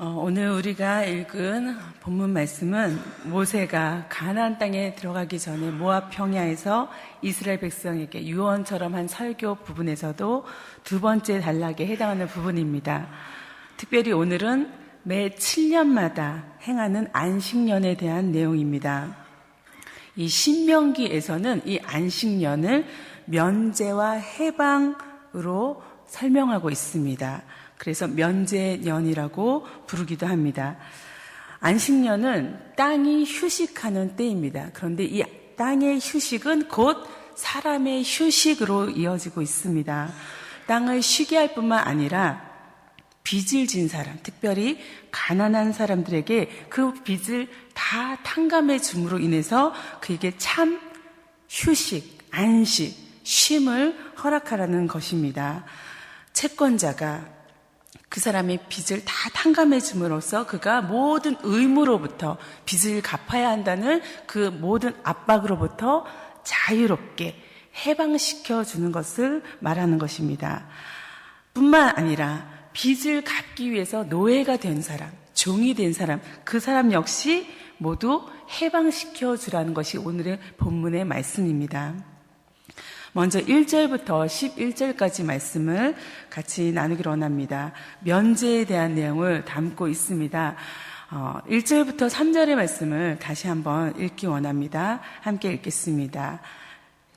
오늘 우리가 읽은 본문 말씀은 모세가 가나안 땅에 들어가기 전에 모압 평야에서 이스라엘 백성에게 유언처럼 한 설교 부분에서도 두 번째 단락에 해당하는 부분입니다. 특별히 오늘은 매 7년마다 행하는 안식년에 대한 내용입니다. 이 신명기에서는 이 안식년을 면제와 해방으로 설명하고 있습니다. 그래서 면제년이라고 부르기도 합니다. 안식년은 땅이 휴식하는 때입니다. 그런데 이 땅의 휴식은 곧 사람의 휴식으로 이어지고 있습니다. 땅을 쉬게 할 뿐만 아니라 빚을 진 사람, 특별히 가난한 사람들에게 그 빚을 다 탕감해 줌으로 인해서 그에게 참 휴식, 안식, 쉼을 허락하라는 것입니다. 채권자가 그 사람의 빚을 다 탕감해 줌으로써 그가 모든 의무로부터 빚을 갚아야 한다는 그 모든 압박으로부터 자유롭게 해방시켜 주는 것을 말하는 것입니다. 뿐만 아니라 빚을 갚기 위해서 노예가 된 사람, 종이 된 사람, 그 사람 역시 모두 해방시켜 주라는 것이 오늘의 본문의 말씀입니다. 먼저 1절부터 11절까지 말씀을 같이 나누기로 원합니다. 면제에 대한 내용을 담고 있습니다. 1절부터 3절의 말씀을 다시 한번 읽기 원합니다. 함께 읽겠습니다.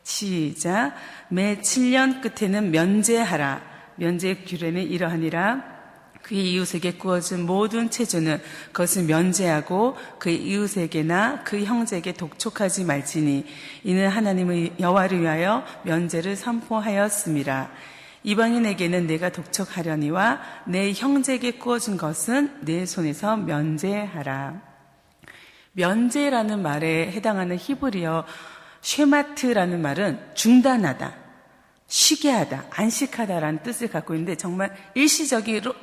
시작. 매 7년 끝에는 면제하라. 면제의 규례는 이러하니라. 그의 이웃에게 구워준 모든 체조는 그것을 면제하고 그의 이웃에게나 그 형제에게 독촉하지 말지니 이는 하나님의 여호와를 위하여 면제를 선포하였음이라. 이방인에게는 내가 독촉하려니와 내 형제에게 구워준 것은 내 손에서 면제하라. 면제라는 말에 해당하는 히브리어 쉐마트라는 말은 중단하다, 쉬게 하다, 안식하다라는 뜻을 갖고 있는데 정말 일시적으로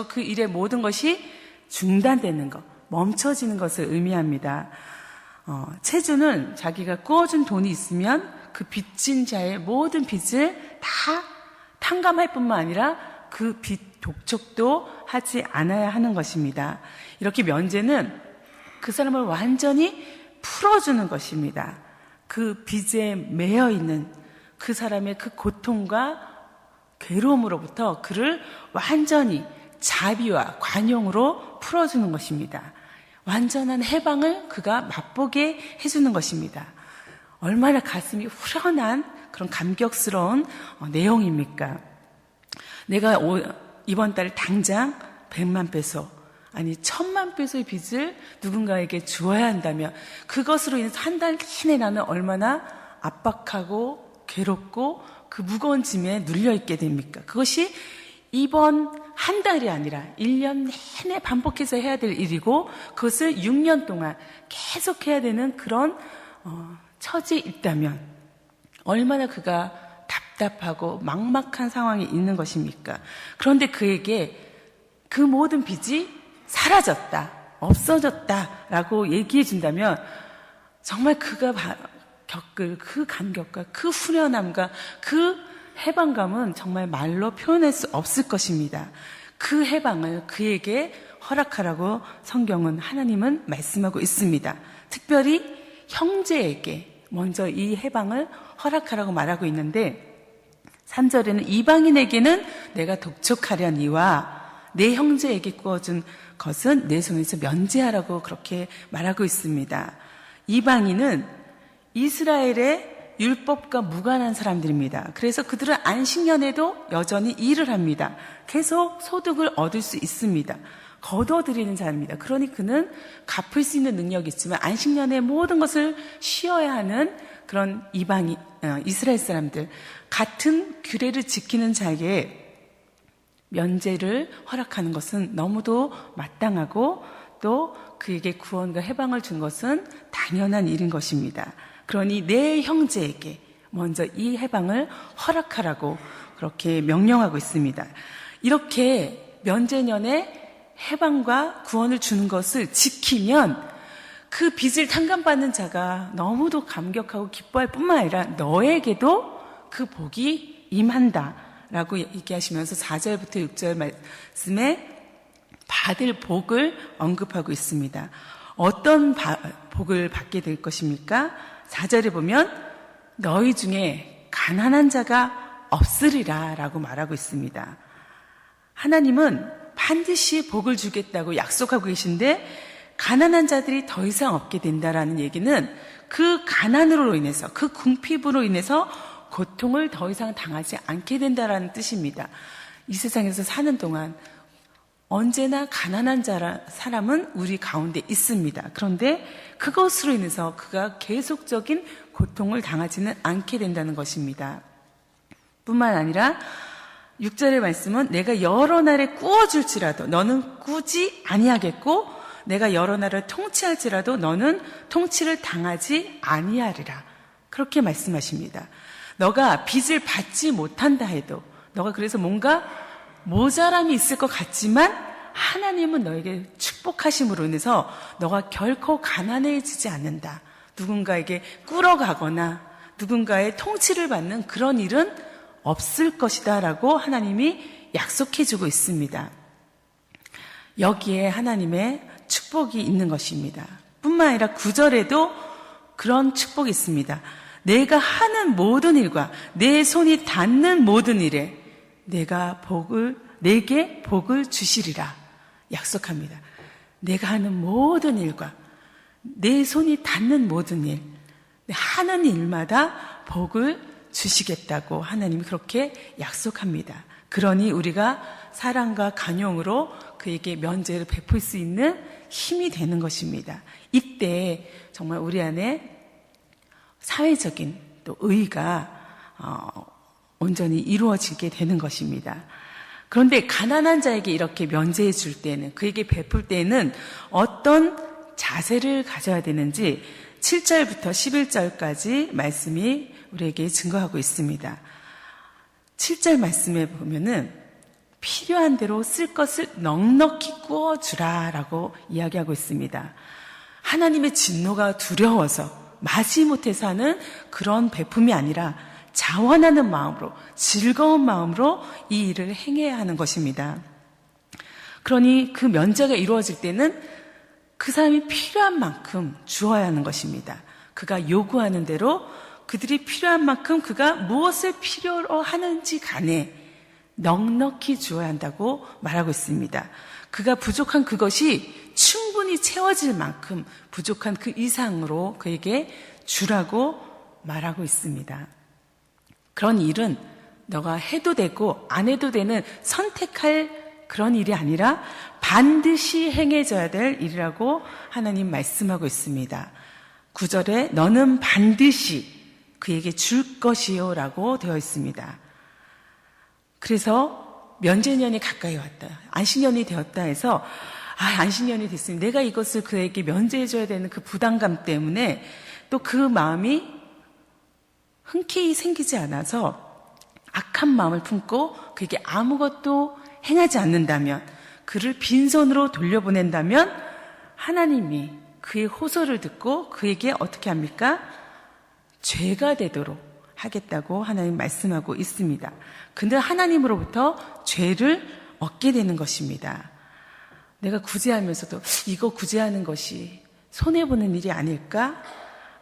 그 일의 모든 것이 중단되는 것, 멈춰지는 것을 의미합니다. 체주는 자기가 꾸어준 돈이 있으면 그 빚진 자의 모든 빚을 다 탕감할 뿐만 아니라 그 빚 독촉도 하지 않아야 하는 것입니다. 이렇게 면제는 그 사람을 완전히 풀어주는 것입니다. 그 빚에 매여 있는 그 사람의 그 고통과 괴로움으로부터 그를 완전히 자비와 관용으로 풀어주는 것입니다. 완전한 해방을 그가 맛보게 해주는 것입니다. 얼마나 가슴이 후련한 그런 감격스러운 내용입니까? 내가 이번 달 당장 100만 페소, 아니 1000만 페소의 빚을 누군가에게 주어야 한다면 그것으로 인해서 한 달 내내 나는 얼마나 압박하고 괴롭고 그 무거운 짐에 눌려있게 됩니까? 그것이 이번 한 달이 아니라 1년 내내 반복해서 해야 될 일이고 그것을 6년 동안 계속 해야 되는 그런 처지에 있다면 얼마나 그가 답답하고 막막한 상황이 있는 것입니까? 그런데 그에게 그 모든 빚이 사라졌다, 없어졌다라고 얘기해 준다면 정말 그가 겪을 그 감격과 그 후련함과 그 해방감은 정말 말로 표현할 수 없을 것입니다. 그 해방을 그에게 허락하라고 성경은 하나님은 말씀하고 있습니다. 특별히 형제에게 먼저 이 해방을 허락하라고 말하고 있는데 3절에는 이방인에게는 내가 독촉하려니와 내 형제에게 구워준 것은 내 손에서 면제하라고 그렇게 말하고 있습니다. 이방인은 이스라엘의 율법과 무관한 사람들입니다. 그래서 그들은 안식년에도 여전히 일을 합니다. 계속 소득을 얻을 수 있습니다. 거둬들이는 자입니다. 그러니 그는 갚을 수 있는 능력이 있지만 안식년에 모든 것을 쉬어야 하는 그런 이스라엘 사람들, 같은 규례를 지키는 자에게 면제를 허락하는 것은 너무도 마땅하고 또 그에게 구원과 해방을 준 것은 당연한 일인 것입니다. 그러니 내 형제에게 먼저 이 해방을 허락하라고 그렇게 명령하고 있습니다. 이렇게 면제년에 해방과 구원을 주는 것을 지키면 그 빚을 탕감받는 자가 너무도 감격하고 기뻐할 뿐만 아니라 너에게도 그 복이 임한다라고 얘기하시면서 4절부터 6절 말씀에 받을 복을 언급하고 있습니다. 어떤 복을 받게 될 것입니까? 4절에 보면 너희 중에 가난한 자가 없으리라 라고 말하고 있습니다. 하나님은 반드시 복을 주겠다고 약속하고 계신데 가난한 자들이 더 이상 없게 된다라는 얘기는 그 가난으로 인해서, 그 궁핍으로 인해서 고통을 더 이상 당하지 않게 된다라는 뜻입니다. 이 세상에서 사는 동안 언제나 가난한 사람은 우리 가운데 있습니다. 그런데 그것으로 인해서 그가 계속적인 고통을 당하지는 않게 된다는 것입니다. 뿐만 아니라 6절의 말씀은 내가 여러 날에 꾸어줄지라도 너는 꾸지 아니하겠고 내가 여러 날을 통치할지라도 너는 통치를 당하지 아니하리라. 그렇게 말씀하십니다. 너가 빚을 받지 못한다 해도 너가 그래서 뭔가 모자람이 있을 것 같지만 하나님은 너에게 축복하심으로 인해서 너가 결코 가난해지지 않는다. 누군가에게 꿇어가거나 누군가의 통치를 받는 그런 일은 없을 것이다 라고 하나님이 약속해주고 있습니다. 여기에 하나님의 축복이 있는 것입니다. 뿐만 아니라 9절에도 그런 축복이 있습니다. 내가 하는 모든 일과 내 손이 닿는 모든 일에 내게 복을 주시리라 약속합니다. 내가 하는 모든 일과 내 손이 닿는 모든 일, 하는 일마다 복을 주시겠다고 하나님이 그렇게 약속합니다. 그러니 우리가 사랑과 간용으로 그에게 면죄를 베풀 수 있는 힘이 되는 것입니다. 이때 정말 우리 안에 사회적인 또 의가 온전히 이루어지게 되는 것입니다. 그런데 가난한 자에게 이렇게 면제해 줄 때는, 그에게 베풀 때는 어떤 자세를 가져야 되는지 7절부터 11절까지 말씀이 우리에게 증거하고 있습니다. 7절 말씀에 보면은 필요한 대로 쓸 것을 넉넉히 구워주라 라고 이야기하고 있습니다. 하나님의 진노가 두려워서 마지못해서 하는 그런 베품이 아니라 자원하는 마음으로, 즐거운 마음으로 이 일을 행해야 하는 것입니다. 그러니 그 면제가 이루어질 때는 그 사람이 필요한 만큼 주어야 하는 것입니다. 그가 요구하는 대로 그들이 필요한 만큼 그가 무엇을 필요로 하는지 간에 넉넉히 주어야 한다고 말하고 있습니다. 그가 부족한 그것이 충분히 채워질 만큼 부족한 그 이상으로 그에게 주라고 말하고 있습니다. 그런 일은 너가 해도 되고 안 해도 되는 선택할 그런 일이 아니라 반드시 행해져야 될 일이라고 하나님 말씀하고 있습니다. 9절에 너는 반드시 그에게 줄 것이요 라고 되어 있습니다. 그래서 면제년이 가까이 왔다, 안식년이 되었다 해서 안식년이 됐으니 내가 이것을 그에게 면제해줘야 되는 그 부담감 때문에 또 그 마음이 흔쾌히 생기지 않아서 악한 마음을 품고 그에게 아무것도 행하지 않는다면, 그를 빈손으로 돌려보낸다면 하나님이 그의 호소를 듣고 그에게 어떻게 합니까? 죄가 되도록 하겠다고 하나님 말씀하고 있습니다. 근데 하나님으로부터 죄를 얻게 되는 것입니다. 내가 구제하면서도 이거 구제하는 것이 손해보는 일이 아닐까?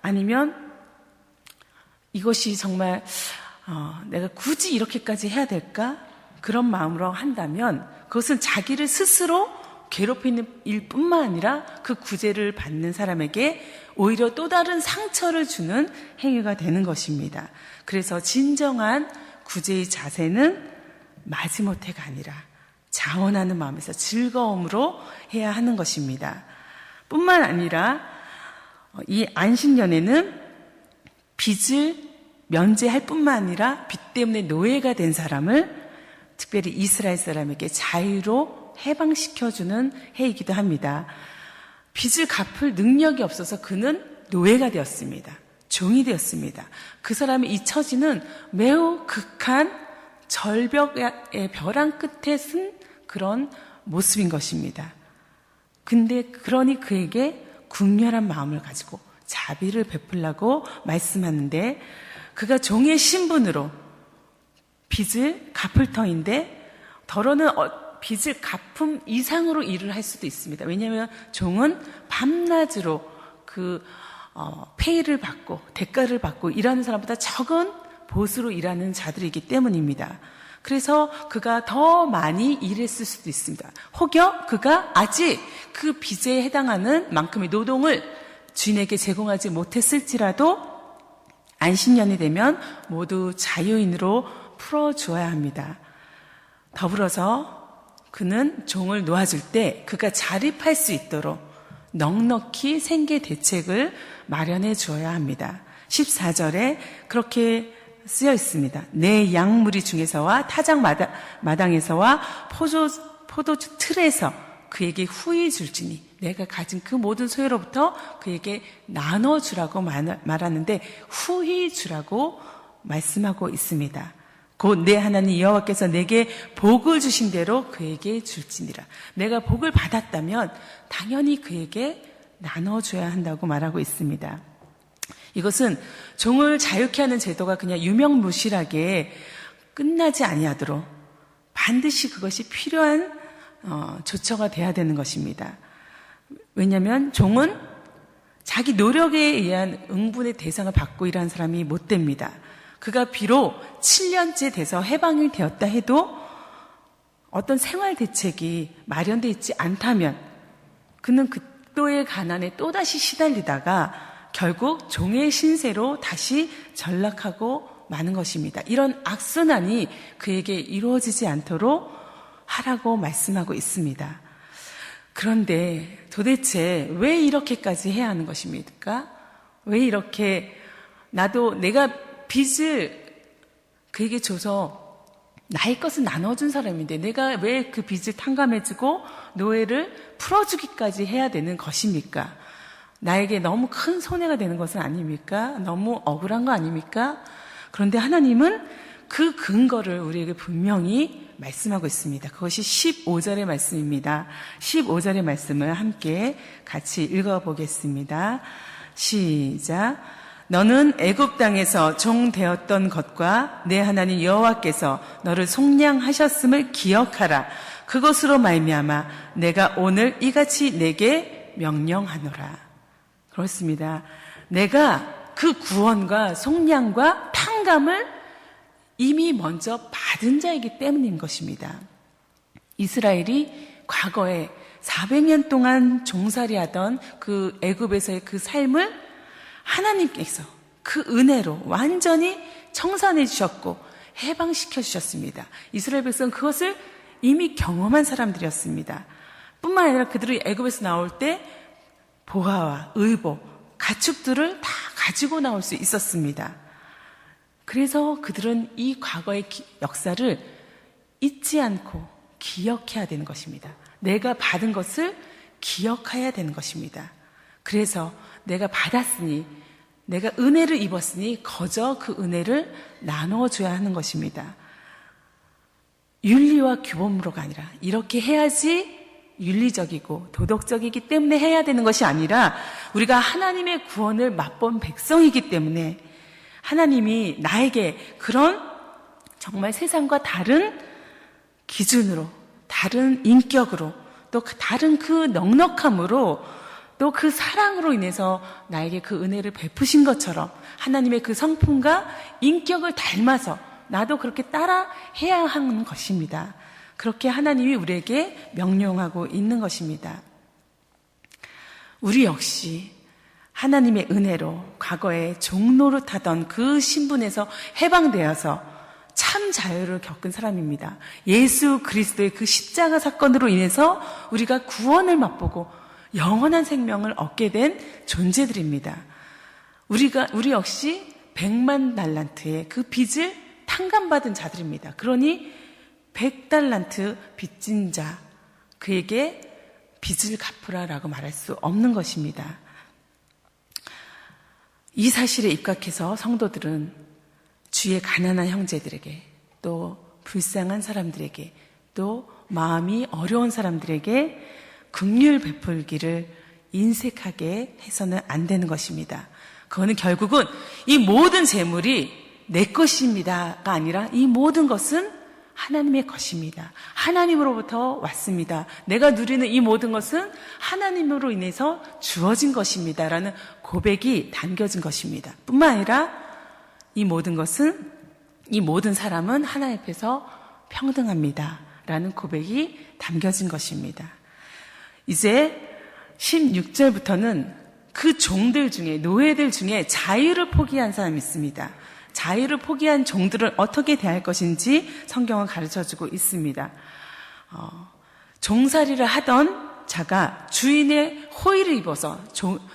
아니면 이것이 정말 내가 굳이 이렇게까지 해야 될까? 그런 마음으로 한다면 그것은 자기를 스스로 괴롭히는 일뿐만 아니라 그 구제를 받는 사람에게 오히려 또 다른 상처를 주는 행위가 되는 것입니다. 그래서 진정한 구제의 자세는 마지못해가 아니라 자원하는 마음에서 즐거움으로 해야 하는 것입니다. 뿐만 아니라 이 안식년에는 빚을 면제할 뿐만 아니라 빚 때문에 노예가 된 사람을 특별히 이스라엘 사람에게 자유로 해방시켜주는 해이기도 합니다. 빚을 갚을 능력이 없어서 그는 노예가 되었습니다. 종이 되었습니다. 그 사람의 이 처지는 매우 극한 절벽의 벼랑 끝에 쓴 그런 모습인 것입니다. 근데 그러니 그에게 궁렬한 마음을 가지고 자비를 베풀라고 말씀하는데, 그가 종의 신분으로 빚을 갚을 터인데 더러는 빚을 갚음 이상으로 일을 할 수도 있습니다. 왜냐하면 종은 밤낮으로 페이를 받고 대가를 받고 일하는 사람보다 적은 보수로 일하는 자들이기 때문입니다. 그래서 그가 더 많이 일했을 수도 있습니다. 혹여 그가 아직 그 빚에 해당하는 만큼의 노동을 주인에게 제공하지 못했을지라도 안식년이 되면 모두 자유인으로 풀어주어야 합니다. 더불어서 그는 종을 놓아줄 때 그가 자립할 수 있도록 넉넉히 생계 대책을 마련해 주어야 합니다. 14절에 그렇게 쓰여 있습니다. 내 양무리 중에서와 타작 마당에서와 포도주 틀에서 그에게 후히 줄지니, 내가 가진 그 모든 소유로부터 그에게 나눠주라고 말하는데 후히 주라고 말씀하고 있습니다. 곧 내 하나님 여호와께서 내게 복을 주신 대로 그에게 줄지니라. 내가 복을 받았다면 당연히 그에게 나눠줘야 한다고 말하고 있습니다. 이것은 종을 자유케 하는 제도가 그냥 유명무실하게 끝나지 아니하도록 반드시 그것이 필요한 조처가 돼야 되는 것입니다. 왜냐하면 종은 자기 노력에 의한 응분의 대상을 받고 일하는 사람이 못 됩니다. 그가 비록 7년째 돼서 해방이 되었다 해도 어떤 생활 대책이 마련되어 있지 않다면 그는 극도의 가난에 또다시 시달리다가 결국 종의 신세로 다시 전락하고 마는 것입니다. 이런 악순환이 그에게 이루어지지 않도록 하라고 말씀하고 있습니다. 그런데 도대체 왜 이렇게까지 해야 하는 것입니까? 왜 이렇게 내가 빚을 그에게 줘서 나의 것을 나눠준 사람인데 내가 왜 그 빚을 탕감해주고 노예를 풀어주기까지 해야 되는 것입니까? 나에게 너무 큰 손해가 되는 것은 아닙니까? 너무 억울한 거 아닙니까? 그런데 하나님은 그 근거를 우리에게 분명히 말씀하고 있습니다. 그것이 15절의 말씀입니다. 15절의 말씀을 함께 같이 읽어보겠습니다. 시작. 너는 애굽 땅에서 종 되었던 것과 내 하나님 여호와께서 너를 속량하셨음을 기억하라. 그것으로 말미암아 내가 오늘 이같이 내게 명령하노라. 그렇습니다. 내가 그 구원과 속량과 탕감을 이미 먼저 받은 자이기 때문인 것입니다. 이스라엘이 과거에 400년 동안 종살이하던 그 애굽에서의 그 삶을 하나님께서 그 은혜로 완전히 청산해 주셨고 해방시켜 주셨습니다. 이스라엘 백성은 그것을 이미 경험한 사람들이었습니다. 뿐만 아니라 그들이 애굽에서 나올 때 보화와 의복, 가축들을 다 가지고 나올 수 있었습니다. 그래서 그들은 이 과거의 역사를 잊지 않고 기억해야 되는 것입니다. 내가 받은 것을 기억해야 되는 것입니다. 그래서 내가 받았으니, 내가 은혜를 입었으니 거저 그 은혜를 나눠줘야 하는 것입니다. 윤리와 규범으로가 아니라 이렇게 해야지 윤리적이고 도덕적이기 때문에 해야 되는 것이 아니라 우리가 하나님의 구원을 맛본 백성이기 때문에 하나님이 나에게 그런 정말 세상과 다른 기준으로, 다른 인격으로, 또 다른 그 넉넉함으로, 또 그 사랑으로 인해서 나에게 그 은혜를 베푸신 것처럼 하나님의 그 성품과 인격을 닮아서 나도 그렇게 따라 해야 하는 것입니다. 그렇게 하나님이 우리에게 명령하고 있는 것입니다. 우리 역시 하나님의 은혜로 과거에 종노릇하던 그 신분에서 해방되어서 참 자유를 겪은 사람입니다. 예수 그리스도의 그 십자가 사건으로 인해서 우리가 구원을 맛보고 영원한 생명을 얻게 된 존재들입니다. 우리 역시 100만 달란트의 그 빚을 탕감받은 자들입니다. 그러니 100달란트 빚진 자, 그에게 빚을 갚으라라고 말할 수 없는 것입니다. 이 사실에 입각해서 성도들은 주의 가난한 형제들에게, 또 불쌍한 사람들에게, 또 마음이 어려운 사람들에게 긍휼 베풀기를 인색하게 해서는 안 되는 것입니다. 그거는 결국은 이 모든 재물이 내 것입니다가 아니라 이 모든 것은 하나님의 것입니다. 하나님으로부터 왔습니다. 내가 누리는 이 모든 것은 하나님으로 인해서 주어진 것입니다. 라는 고백이 담겨진 것입니다. 뿐만 아니라 이 모든 것은, 이 모든 사람은 하나님 앞에서 평등합니다. 라는 고백이 담겨진 것입니다. 이제 16절부터는 그 종들 중에, 노예들 중에 자유를 포기한 사람이 있습니다. 자유를 포기한 종들을 어떻게 대할 것인지 성경은 가르쳐주고 있습니다. 종살이를 하던 자가 주인의 호의를 입어서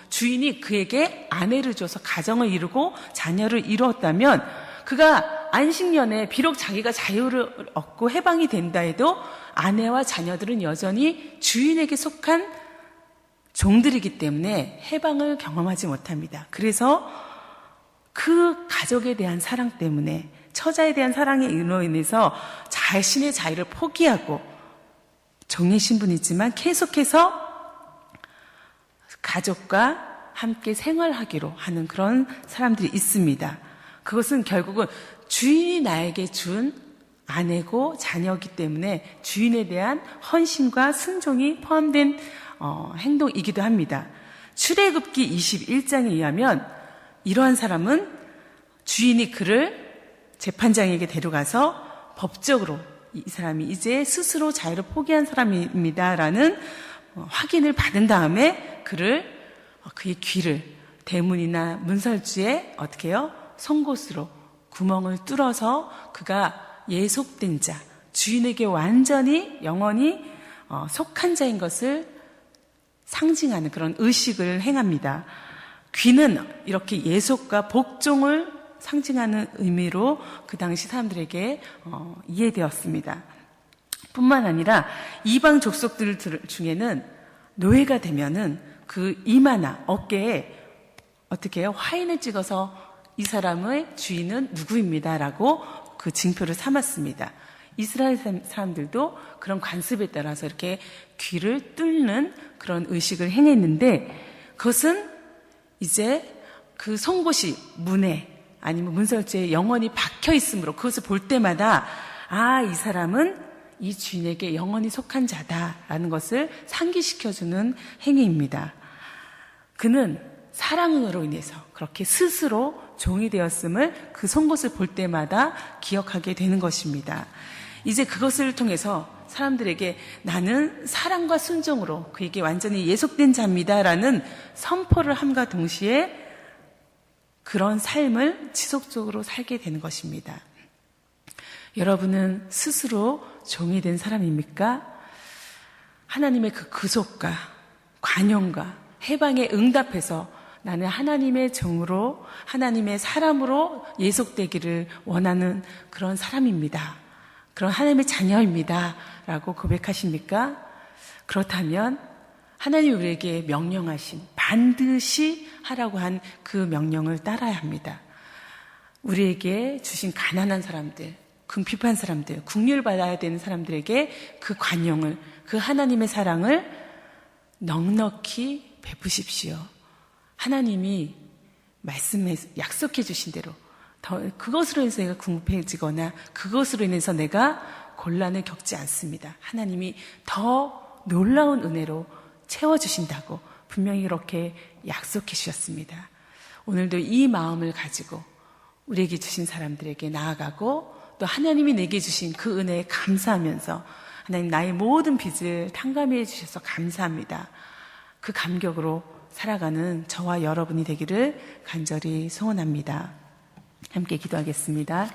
주인이 그에게 아내를 줘서 가정을 이루고 자녀를 이루었다면 그가 안식년에 비록 자기가 자유를 얻고 해방이 된다 해도 아내와 자녀들은 여전히 주인에게 속한 종들이기 때문에 해방을 경험하지 못합니다. 그래서 그 가족에 대한 사랑 때문에, 처자에 대한 사랑에 인해서 자신의 자유를 포기하고 종의 신분이지만 계속해서 가족과 함께 생활하기로 하는 그런 사람들이 있습니다. 그것은 결국은 주인이 나에게 준 아내고 자녀이기 때문에 주인에 대한 헌신과 순종이 포함된 행동이기도 합니다. 출애굽기 21장에 의하면 이러한 사람은 주인이 그를 재판장에게 데려가서 법적으로 이 사람이 이제 스스로 자유를 포기한 사람입니다라는 확인을 받은 다음에 그의 귀를 대문이나 문설주에 어떻게 해요? 송곳으로 구멍을 뚫어서 그가 예속된 자, 주인에게 완전히 영원히 속한 자인 것을 상징하는 그런 의식을 행합니다. 귀는 이렇게 예속과 복종을 상징하는 의미로 그 당시 사람들에게 이해되었습니다. 뿐만 아니라 이방 족속들 중에는 노예가 되면은 그 이마나 어깨에 어떻게 해요? 화인을 찍어서 이 사람의 주인은 누구입니다라고 그 징표를 삼았습니다. 이스라엘 사람들도 그런 관습에 따라서 이렇게 귀를 뚫는 그런 의식을 행했는데 그것은 이제 그 송곳이 문에 아니면 문설주에 영원히 박혀 있으므로 그것을 볼 때마다 이 사람은 이 주인에게 영원히 속한 자다라는 것을 상기시켜주는 행위입니다. 그는 사랑으로 인해서 그렇게 스스로 종이 되었음을 그 송곳을 볼 때마다 기억하게 되는 것입니다. 이제 그것을 통해서 사람들에게 나는 사랑과 순종으로 그에게 완전히 예속된 자입니다라는 선포를 함과 동시에 그런 삶을 지속적으로 살게 되는 것입니다. 여러분은 스스로 종이 된 사람입니까? 하나님의 그 구속과 관용과 해방에 응답해서 나는 하나님의 종으로 하나님의 사람으로 예속되기를 원하는 그런 사람입니다. 그런 하나님의 자녀입니다. 라고 고백하십니까? 그렇다면 하나님이 우리에게 명령하신 반드시 하라고 한 그 명령을 따라야 합니다. 우리에게 주신 가난한 사람들, 궁핍한 사람들, 국률받아야 되는 사람들에게 그 관용을, 그 하나님의 사랑을 넉넉히 베푸십시오. 하나님이 약속해 주신 대로 그것으로 인해서 내가 궁핍해지거나 그것으로 인해서 내가 곤란을 겪지 않습니다. 하나님이 더 놀라운 은혜로 채워주신다고 분명히 그렇게 약속해 주셨습니다. 오늘도 이 마음을 가지고 우리에게 주신 사람들에게 나아가고 또 하나님이 내게 주신 그 은혜에 감사하면서 하나님 나의 모든 빚을 탕감해 주셔서 감사합니다. 그 감격으로 살아가는 저와 여러분이 되기를 간절히 소원합니다. 함께 기도하겠습니다.